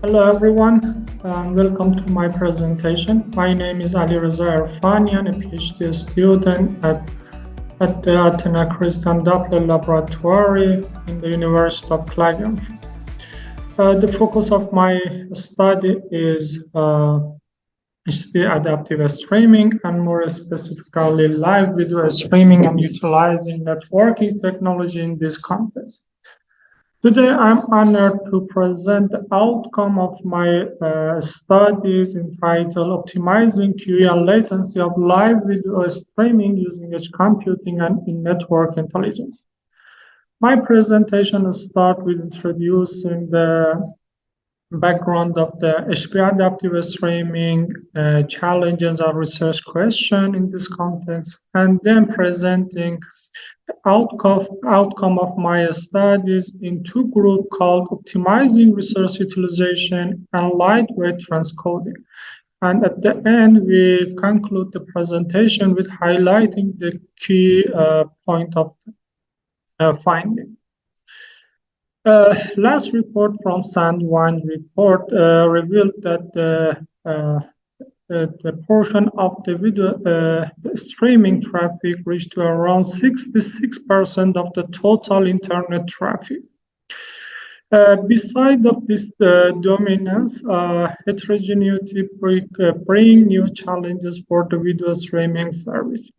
Hello everyone, and welcome to my presentation. My name is Ali Reza Irfanian, a PhD student at the Athena Christian Doppler Laboratory in the University of Klagenfurt. The focus of my study is HTTP adaptive streaming, and more specifically live video streaming and utilizing networking technology in this context. Today, I'm honored to present the outcome of my studies entitled Optimizing QoE and Latency of Live Video Streaming Using Edge Computing and In-Network Intelligence. My presentation will start with introducing the background of the HTTP adaptive streaming challenges and research question in this context, and then presenting outcome of my studies in two groups called optimizing resource utilization and lightweight transcoding. And at the end, we conclude the presentation with highlighting the key point of finding. Last report from Sandwine report revealed that the portion of the video streaming traffic reached to around 66% of the total internet traffic. Beside of this dominance, heterogeneity bring new challenges for the video streaming service.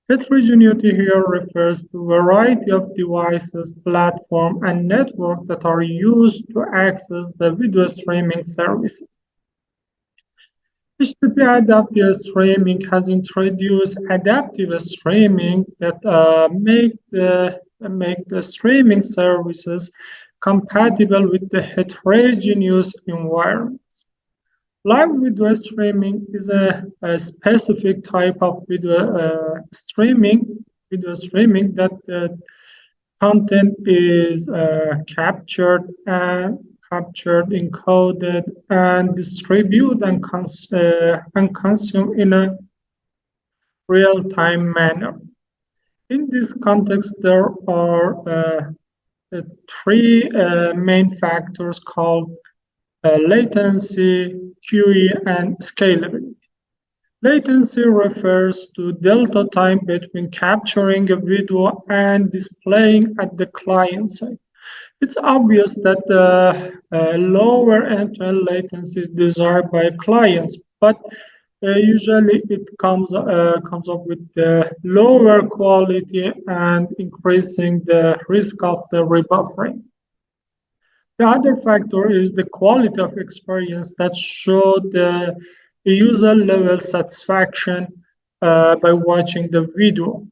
Heterogeneity here refers to a variety of devices, platforms, and networks that are used to access the video streaming services. HTTP adaptive streaming has introduced adaptive streaming that make the streaming services compatible with the heterogeneous environments. Live video streaming is a specific type of video streaming that content is captured, encoded, and distributed and consumed in a real-time manner. In this context, there are three main factors called latency, QoE, and scalability. Latency refers to delta time between capturing a video and displaying at the client side. It's obvious that lower end-to-end latency is desired by clients, but usually it comes up with the lower quality and increasing the risk of the rebuffering. The other factor is the quality of experience that show the user level satisfaction by watching the video.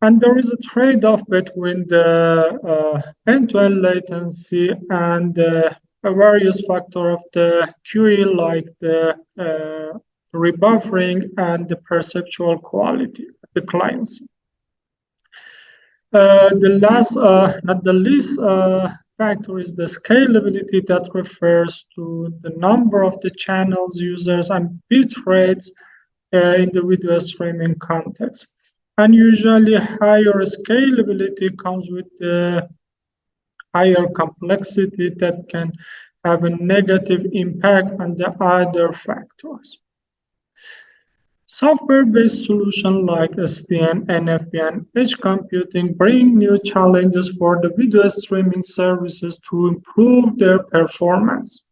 And there is a trade-off between the end-to-end latency and the various factors of the QoE, like the rebuffering and the perceptual quality of the clients. The last, not the least, factor is the scalability that refers to the number of the channels, users, and bit rates in the video streaming context. And usually higher scalability comes with the higher complexity that can have a negative impact on the other factors. Software-based solutions like SDN, NFV, and edge computing bring new challenges for the video streaming services to improve their performance.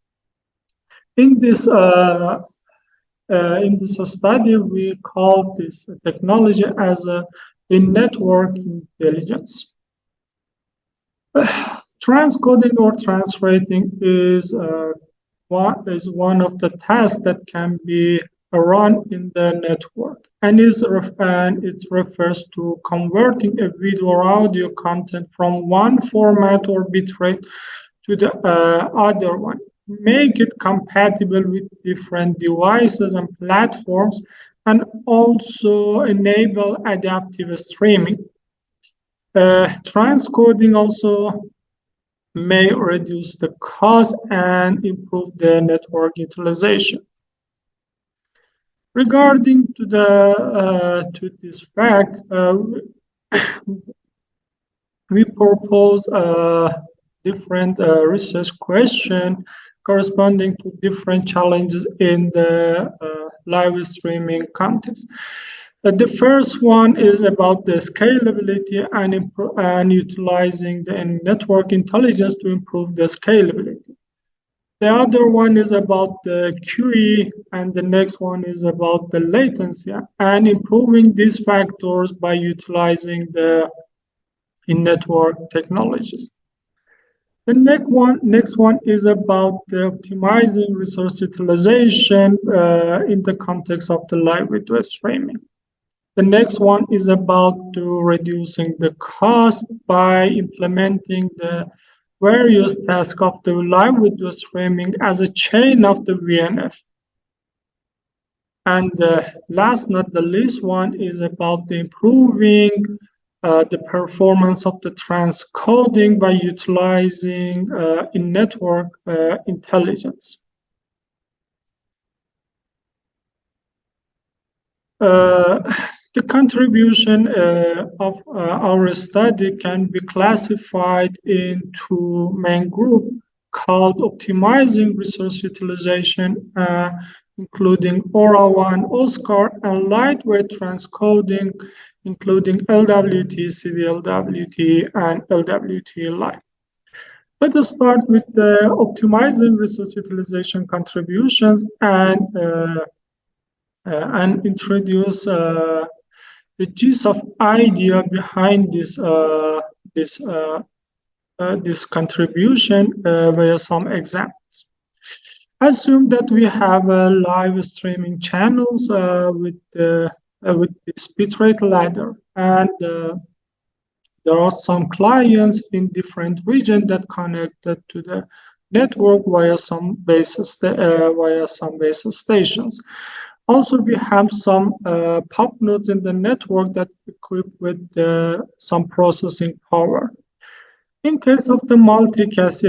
In this study, we call this technology as a in-network intelligence. Transcoding or translating is one of the tasks that can be run in the network, and it refers to converting a video or audio content from one format or bitrate to the other one, make it compatible with different devices and platforms, and also enable adaptive streaming. Transcoding also may reduce the cost and improve the network utilization. Regarding to this fact, we propose a different research question corresponding to different challenges in the live streaming context. The first one is about the scalability and utilizing the network intelligence to improve the scalability. The other one is about the QoE, and the next one is about the latency and improving these factors by utilizing the in-network technologies. The next one is about the optimizing resource utilization in the context of the live video streaming. The next one is about reducing the cost by implementing the various tasks of the live video streaming as a chain of the VNF. And last not the least one is about the improving the performance of the transcoding by utilizing in-network intelligence. The contribution of our study can be classified into main group called optimizing resource utilization, including Aura1, OSCAR, and lightweight transcoding, including LWT, CDLWT, and LWT Lite. Let us start with the optimizing resource utilization contributions and introduce the gist of idea behind this contribution via some examples. Assume that we have live streaming channels with this bitrate ladder, and there are some clients in different regions that connected to the network via some base stations. Also, we have some pop nodes in the network that equipped with some processing power. In case of the multicast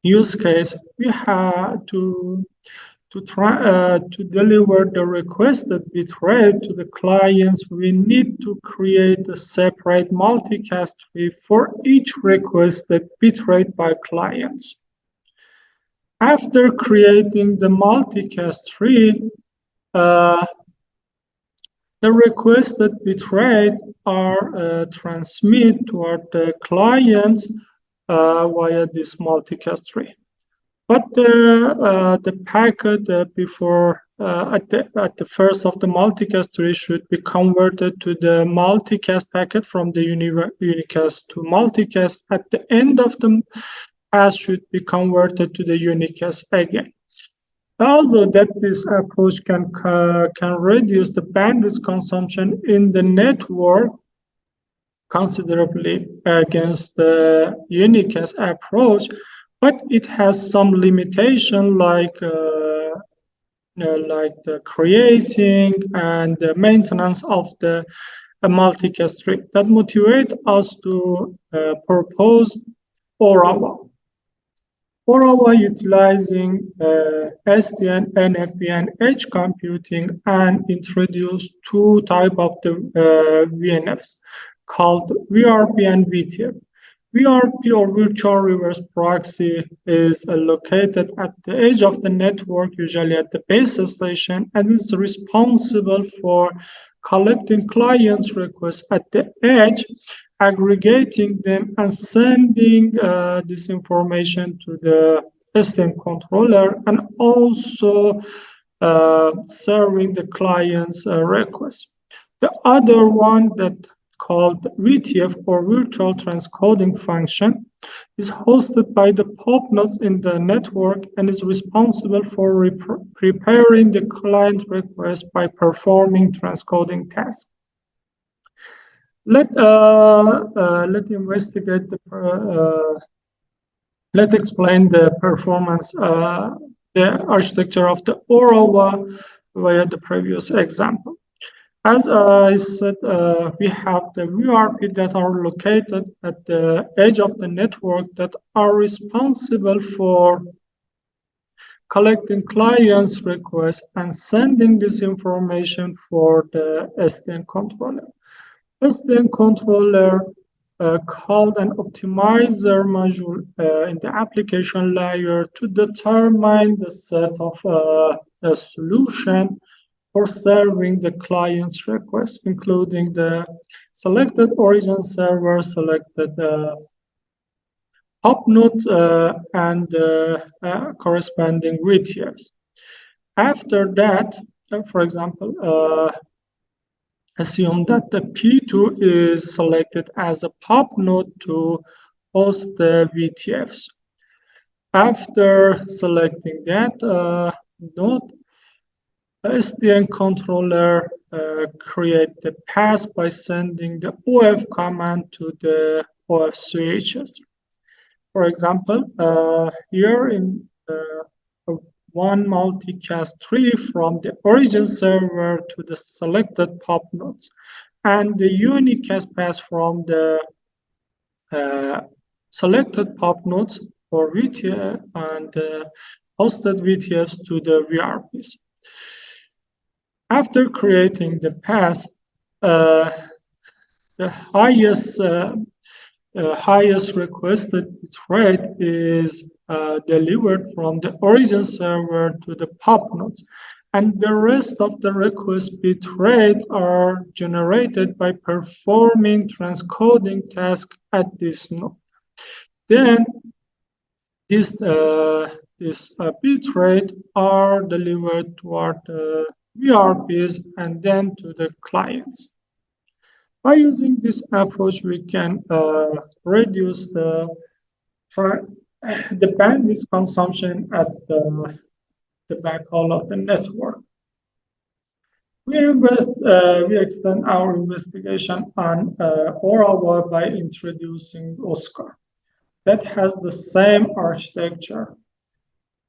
use case, we have to try to deliver the requested bitrate to the clients. We need to create a separate multicast tree for each requested bitrate by clients. After creating the multicast tree, the requested bitrate are transmitted toward the clients via this multicast tree. But the packet before at the first of the multicast tree should be converted to the multicast packet from the unicast to multicast. At the end of the path should be converted to the unicast again. Although that this approach can reduce the bandwidth consumption in the network considerably against the unicast approach, but it has some limitation like the creating and the maintenance of the multicast tree that motivate us to propose Aura1. Aura1 utilizing SDN, NFV, and edge computing and introduce two types of the VNFs called VRP and VTF. VRP or virtual reverse proxy is located at the edge of the network, usually at the base station, and is responsible for collecting clients' requests at the edge, aggregating them, and sending this information to the SDN controller, and also serving the client's requests. The other one that called VTF or virtual transcoding function is hosted by the pop nodes in the network and is responsible for preparing the client request by performing transcoding tasks. Let's explain the performance, the architecture of the Aura1 via the previous example. As I said, we have the VRP that are located at the edge of the network that are responsible for collecting clients' requests and sending this information for the SDN controller. SDN controller called an optimizer module in the application layer to determine the set of a solution for serving the client's request, including the selected origin server, selected hop nodes, and corresponding VTFs. After that, for example, assume that the P2 is selected as a pop node to host the VTFs. After selecting that node, the SDN controller create the path by sending the OF command to the OF switches. For example, here in one multicast tree from the origin server to the selected pop nodes, and the unicast path from the selected pop nodes for VTF and hosted VTFs to the VRPs. After creating the path, the highest requested bitrate is delivered from the origin server to the pop nodes, and the rest of the request bitrate are generated by performing transcoding tasks at this node. Then this bitrate are delivered toward the VRPs and then to the clients. By using this approach, we can reduce the bandwidth consumption at the backhaul of the network. We extend our investigation on Orawa by introducing Oscar. That has the same architecture.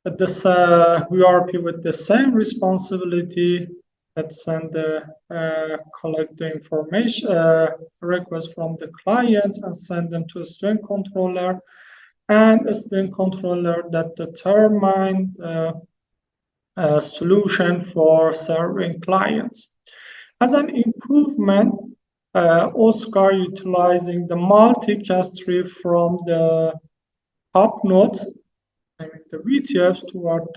This VRP with the same responsibility that send collect the information request from the clients and send them to a stream controller, and a stream controller that determine a solution for serving clients. As an improvement, Oscar utilizing the multicast tree from the hop nodes, I mean the VTFs toward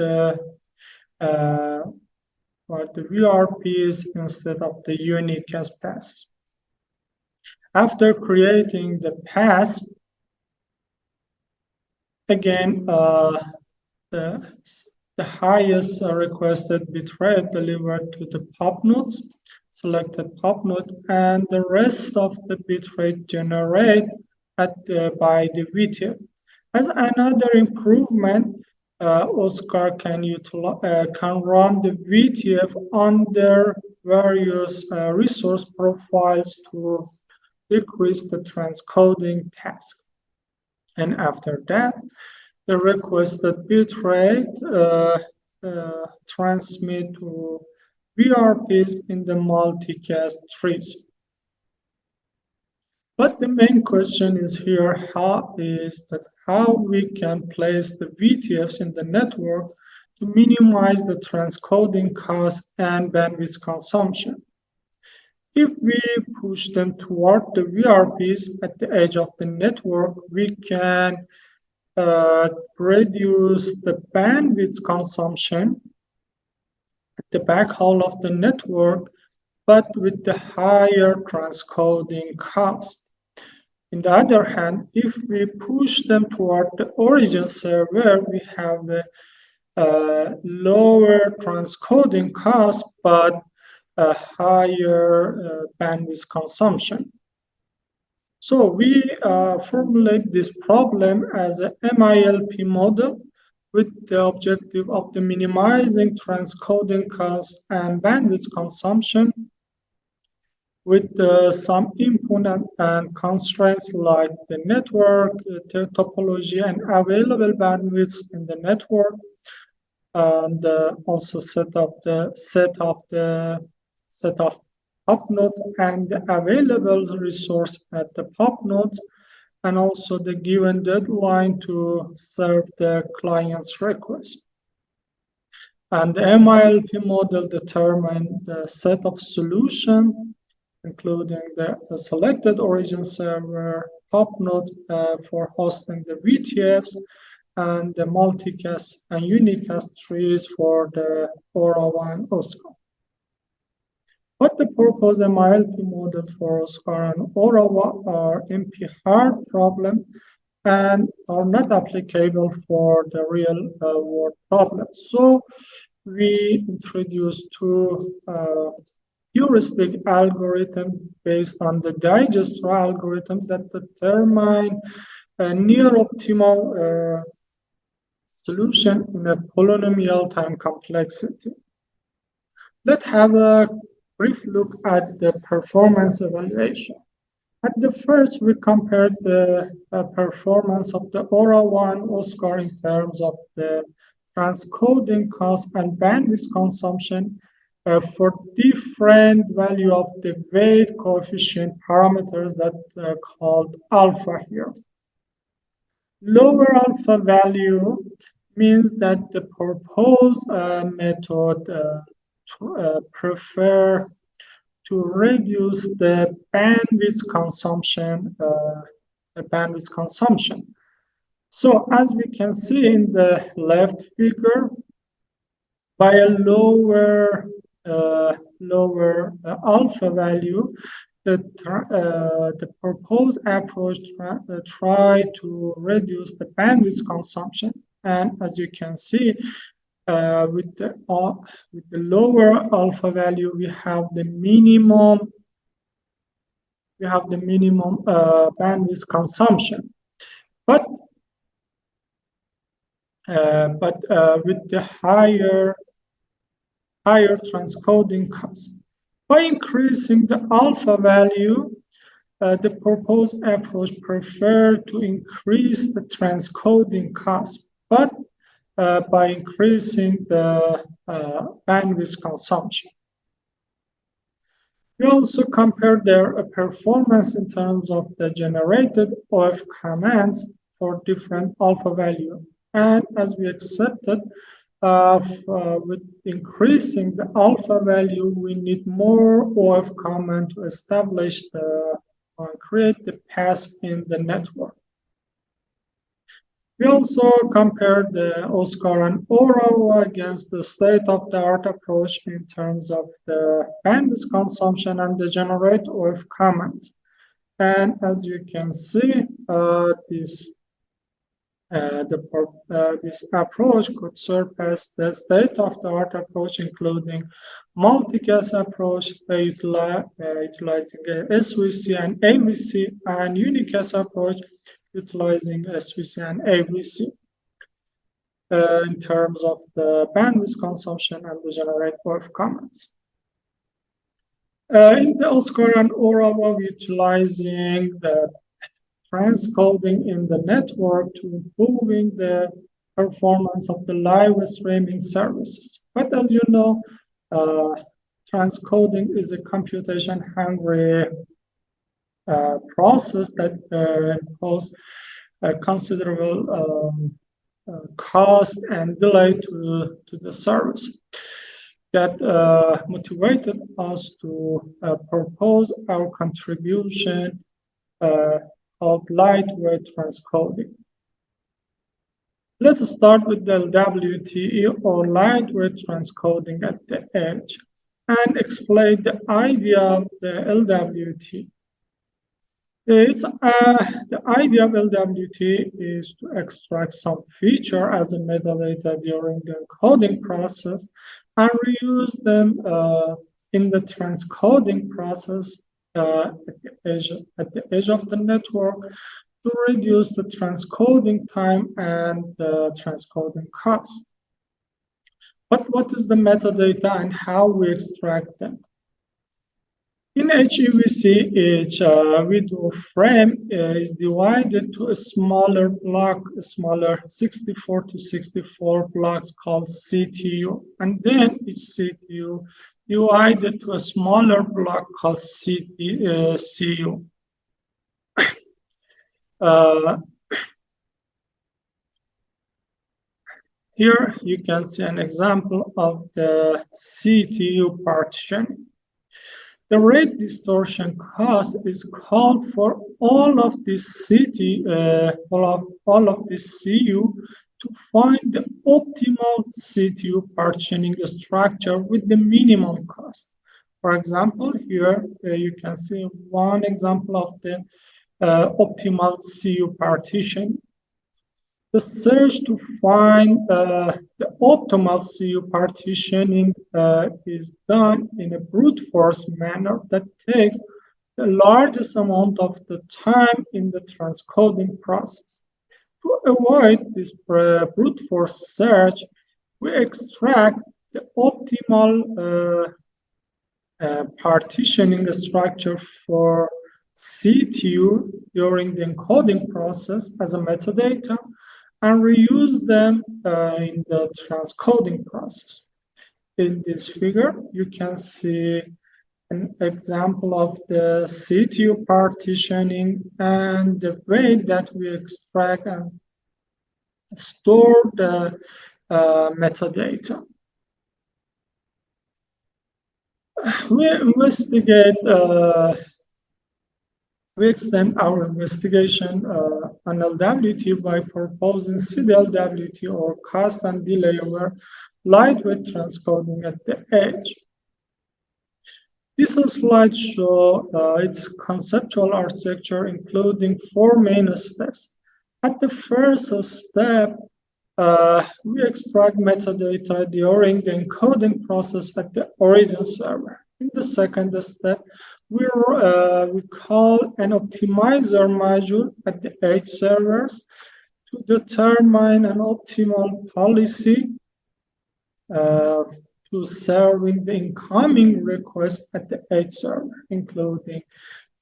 the VRPs instead of the unicast paths. After creating the path, again, the highest requested bitrate delivered to the pop nodes, selected pop node, and the rest of the bitrate generated by the VTF. As another improvement, Oscar can run the VTF under various resource profiles to decrease the transcoding task. And after that, the requested bitrate transmit to VRPs in the multicast trees. But the main question is here, how we can place the VTFs in the network to minimize the transcoding cost and bandwidth consumption. If we push them toward the VRPs at the edge of the network, we can reduce the bandwidth consumption at the backhaul of the network, but with the higher transcoding cost. On the other hand, if we push them toward the origin server, we have a lower transcoding cost, but a higher bandwidth consumption. So we formulate this problem as a MILP model with the objective of the minimizing transcoding cost and bandwidth consumption, with some input and constraints like the network, the topology, and available bandwidths in the network, and also set of pop nodes and the available resource at the pop nodes, and also the given deadline to serve the client's request. And the MILP model determined the set of solutions, including the selected origin server, hop nodes for hosting the VTFs, and the multicast and unicast trees for the Aura1 Oscar. But the purpose MILP model for Oscar and Aura1 are NP hard problem and are not applicable for the real world problems. So we introduced two heuristic algorithm based on the digester algorithm that determine a near optimal solution in a polynomial time complexity. Let's have a brief look at the performance evaluation. At the first, we compared the performance of the Aura1 Oscar in terms of the transcoding cost and bandwidth consumption for different value of the weight coefficient parameters that are called alpha here. Lower alpha value means that the proposed method prefer to reduce the bandwidth consumption. So as we can see in the left figure, by a lower alpha value, the proposed approach try to reduce the bandwidth consumption, and as you can see, with the lower alpha value, we have the minimum bandwidth consumption, but with the higher transcoding cost. By increasing the alpha value, the proposed approach preferred to increase the transcoding cost, but by increasing the bandwidth consumption. We also compared their performance in terms of the generated OF commands for different alpha value. And as we accepted, with increasing the alpha value, we need more OF command to establish create the path in the network. We also compared the Oscar and Aura against the state-of-the-art approach in terms of the bandwidth consumption and the generate OF commands. And as you can see, this approach could surpass the state-of-the-art approach, including multicast approach utilizing SVC and AVC, and unicast approach utilizing SVC and AVC in terms of the bandwidth consumption and the generate OF commands. In the Oscar and Aura, we're utilizing the transcoding in the network to improving the performance of the live streaming services. But as you know, transcoding is a computation-hungry process that imposes considerable cost and delay to the service. That motivated us to propose our contribution of lightweight transcoding. Let's start with the LWTE, or lightweight transcoding at the edge, and explain the idea of the LWT. The idea of LWT is to extract some feature as a metadata during the encoding process and reuse them in the transcoding process at the edge of the network to reduce the transcoding time and the transcoding cost. But what is the metadata and how we extract them? In HEVC, each video frame is divided to a smaller block, a smaller 64 to 64 blocks called CTU, and then each CTU divided to a smaller block called CU. Here you can see an example of the CTU partitioning. The rate distortion cost is called for all of this all of this CU to find the optimal CTU partitioning structure with the minimum cost. For example, here you can see one example of the optimal CU partition. The search to find the optimal CU partitioning is done in a brute force manner that takes the largest amount of the time in the transcoding process. To avoid this brute force search, we extract the optimal partitioning structure for CTU during the encoding process as a metadata and reuse them in the transcoding process. In this figure, you can see an example of the CTU partitioning and the way that we extract and store the metadata. We investigate We extend our investigation on LWT by proposing CDLWT or cost and delay over lightweight transcoding at the edge. This slide shows its conceptual architecture, including 4 main steps. At the first step, we extract metadata during the encoding process at the origin server. In the second step, we call an optimizer module at the edge servers to determine an optimal policy to serving the incoming request at the edge server, including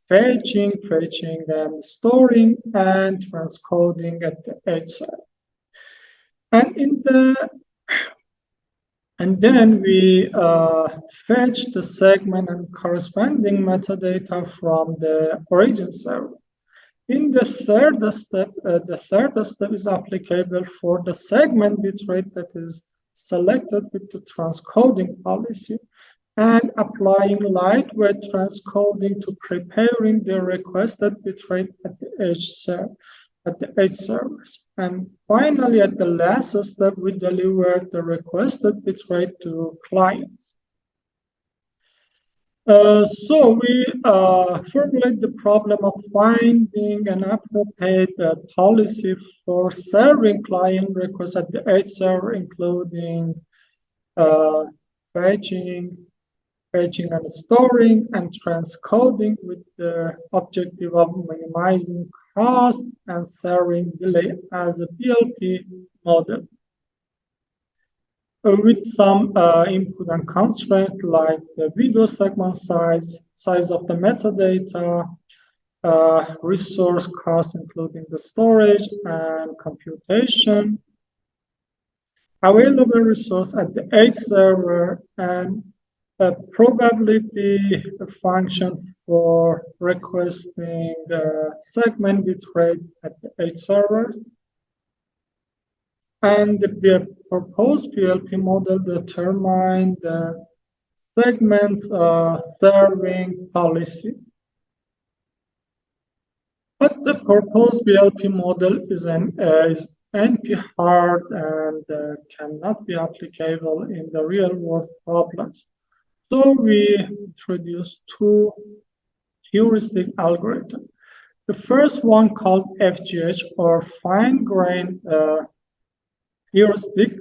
fetching, and storing, and transcoding at the edge server. And then we fetch the segment and corresponding metadata from the origin server. In the third step is applicable for the segment bitrate that is selected with the transcoding policy and applying lightweight transcoding to preparing the requested bitrate at the edge servers. And finally, at the last step, we deliver the requested bitrate to clients. So we formulate the problem of finding an appropriate policy for serving client requests at the edge server, including fetching and storing, and transcoding with the objective of minimizing cost and serving delay as a PLP model. With some input and constraint like the video segment size of the metadata, resource cost, including the storage and computation, available resource at the edge server, and a probability function for requesting the segment bitrate at the edge server. And the proposed PLP model determined the segments serving policy. But the proposed PLP model is NP-hard and cannot be applicable in the real-world problems. So we introduced 2 heuristic algorithms. The first one, called FGH, or fine-grained heuristic,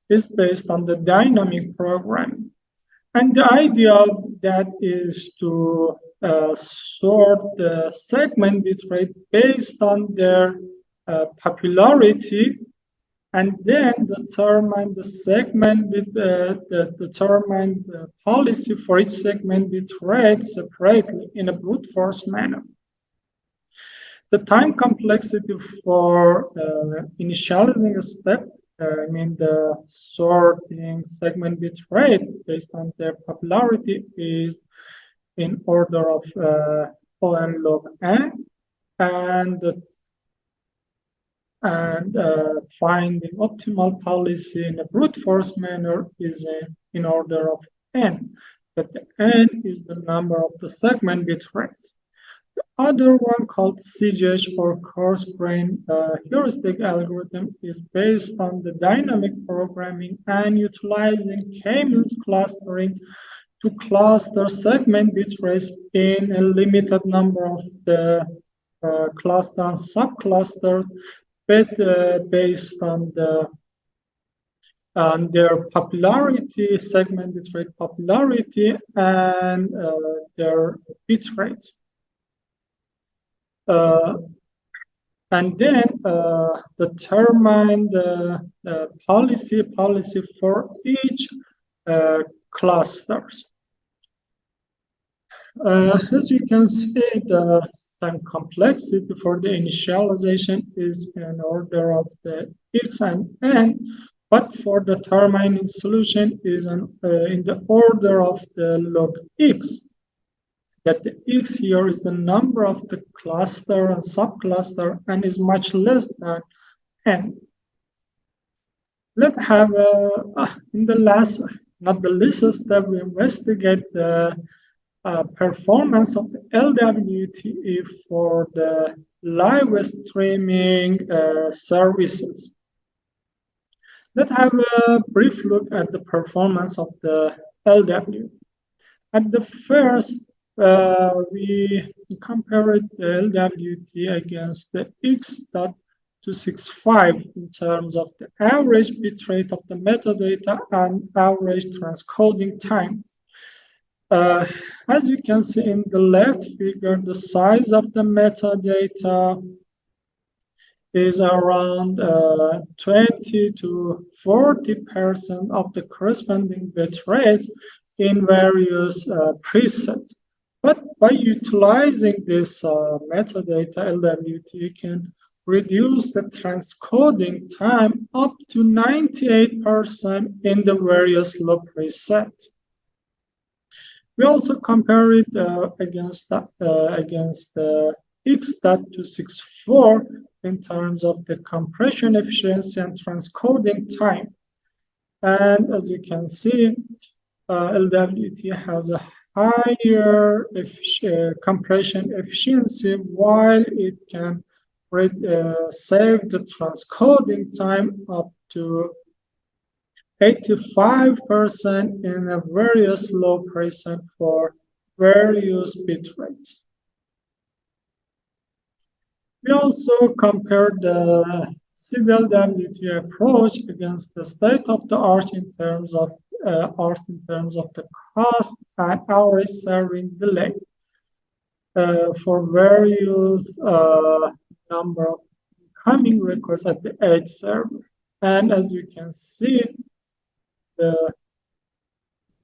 is based on the dynamic programming. And the idea of that is to sort the segment bitrate based on their popularity, and then determine the segment with determine the policy for each segment bitrate separately in a brute force manner. The time complexity for initializing a step, the sorting segment bitrate based on their popularity, is in order of O(n) log n, and finding optimal policy in a brute force manner is in order of n. that the n is the number of the segment bit rates. The other one called CGH or coarse-grained heuristic algorithm is based on the dynamic programming and utilizing K-means clustering to cluster segment bit rates in a limited number of the cluster and subcluster, but based on their popularity, segment bit rate popularity, and their bit rate. And then determine the policy for each clusters. As you can see, the time complexity for the initialization is in order of the x and n, but for determining solution is in the order of the log x. That the x here is the number of the cluster and subcluster and is much less than n. Let's have in the last, not the least step, we investigate the performance of the LWTE for the live streaming services. Let's have a brief look at the performance of the LWTE. At the first, we compared the LWT against the X.265 in terms of the average bitrate of the metadata and average transcoding time. As you can see in the left figure, the size of the metadata is around 20 to 40% of the corresponding bit rates in various presets. But by utilizing this metadata LWT, you can reduce the transcoding time up to 98% in the various low preset. We also compare it against X.264 in terms of the compression efficiency and transcoding time. And as you can see, LWT has a higher compression efficiency while it can save the transcoding time up to 85% in a various low preset for various bit rates. We also compared the CWT approach against the state-of-the-art in terms of the cost and average serving delay for various number of incoming requests at the edge server. And as you can see,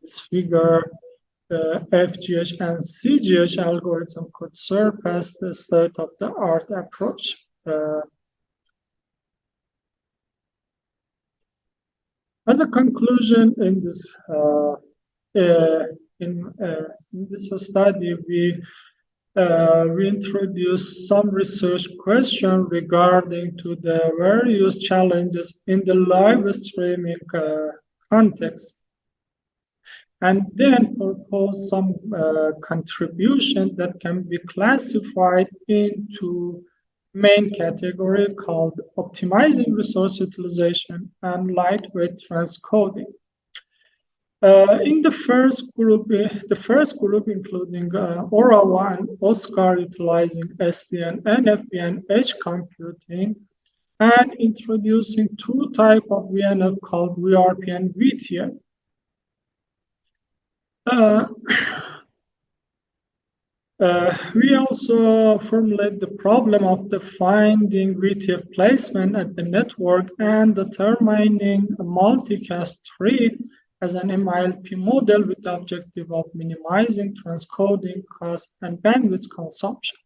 this figure, the FGH and CGH algorithm could surpass the state-of-the-art approach. As a conclusion, in this study, we introduced some research questions regarding to the various challenges in the live streaming context, and then propose some contribution that can be classified into main category called optimizing resource utilization and lightweight transcoding. In the first group including Orawa and Oscar utilizing SDN, NFV, and edge computing, and introducing two types of VNF called VRP and VTF. We also formulate the problem of the finding VTF placement at the network and determining a multicast tree as an MILP model with the objective of minimizing transcoding cost and bandwidth consumption.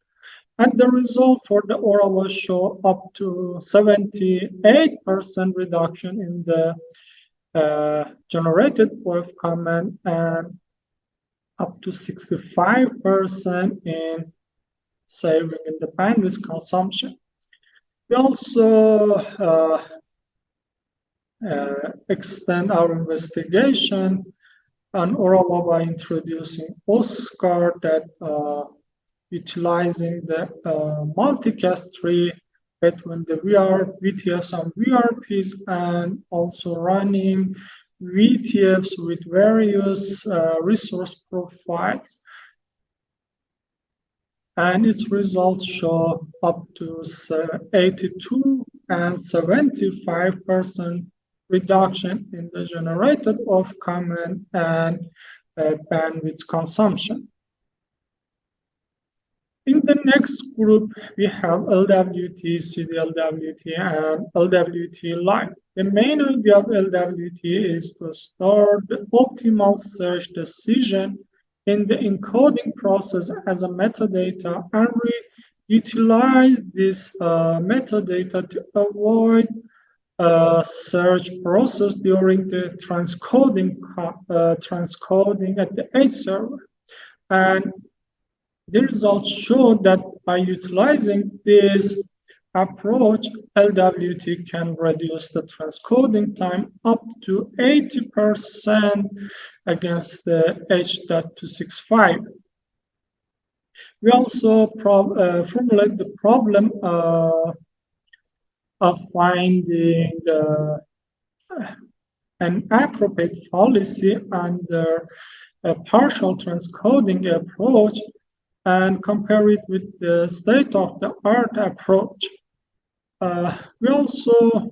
And the result for the Orawa show up to 78% reduction in the generated WAV command and up to 65% in saving in the bandwidth consumption. We also extend our investigation and Orava by introducing Oscar that utilizing the multicast tree between the VTFs and VRPs, and also running VTFs with various resource profiles. And its results show up to 82 and 75% reduction in the generated of command and bandwidth consumption. In the next group, we have LWT, CDLWT, and LWT Live. The main idea of LWT is to store the optimal search decision in the encoding process as a metadata, and we utilize this metadata to avoid search process during the transcoding at the edge server. And the results show that by utilizing this approach, LWT can reduce the transcoding time up to 80% against the H.265. We also formulate the problem of finding an appropriate policy under a partial transcoding approach and compare it with the state-of-the-art approach. We also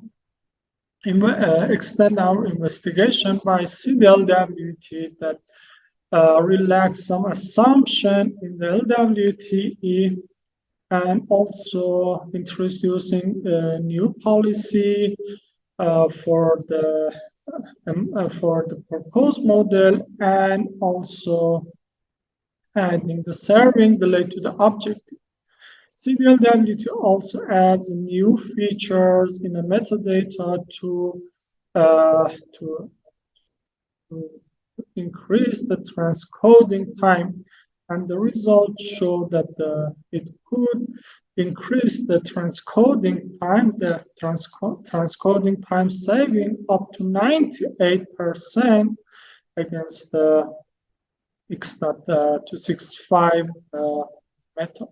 extend our investigation by CDLWT that relax some assumption in the LWTE, and also introducing a new policy for the proposed model, and also adding the serving delay to the objective. CDLWT also adds new features in the metadata to increase the transcoding time, and the results show that it could increase the transcoding time, transcoding time saving up to 98% against the X.265 method.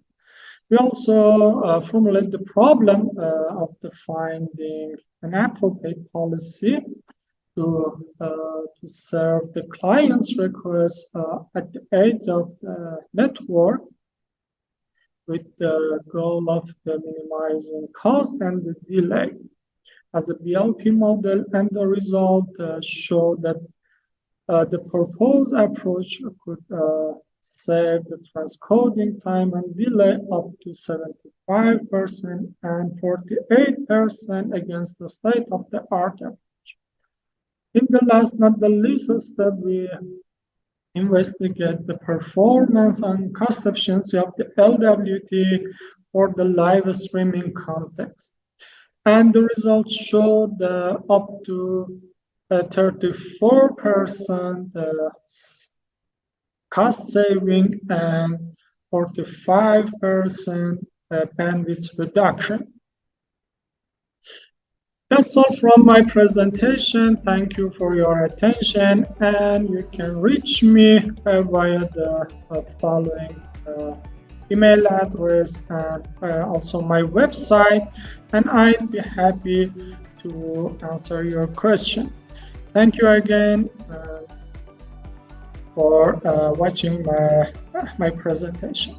We also formulate the problem of finding an appropriate policy to serve the client's request at the edge of the network, with the goal of minimizing cost and the delay as a BLP model, and the result showed that the proposed approach could save the transcoding time and delay up to 75% and 48% against the state-of-the-art approach. In the last, not the least step, we investigate the performance and cost efficiency of the LWT for the live streaming context. And the results show up to 34% cost saving and 45% bandwidth reduction. That's all from my presentation. Thank you for your attention, and you can reach me via the following email address and also my website, and I'd be happy to answer your question. Thank you again for watching my presentation.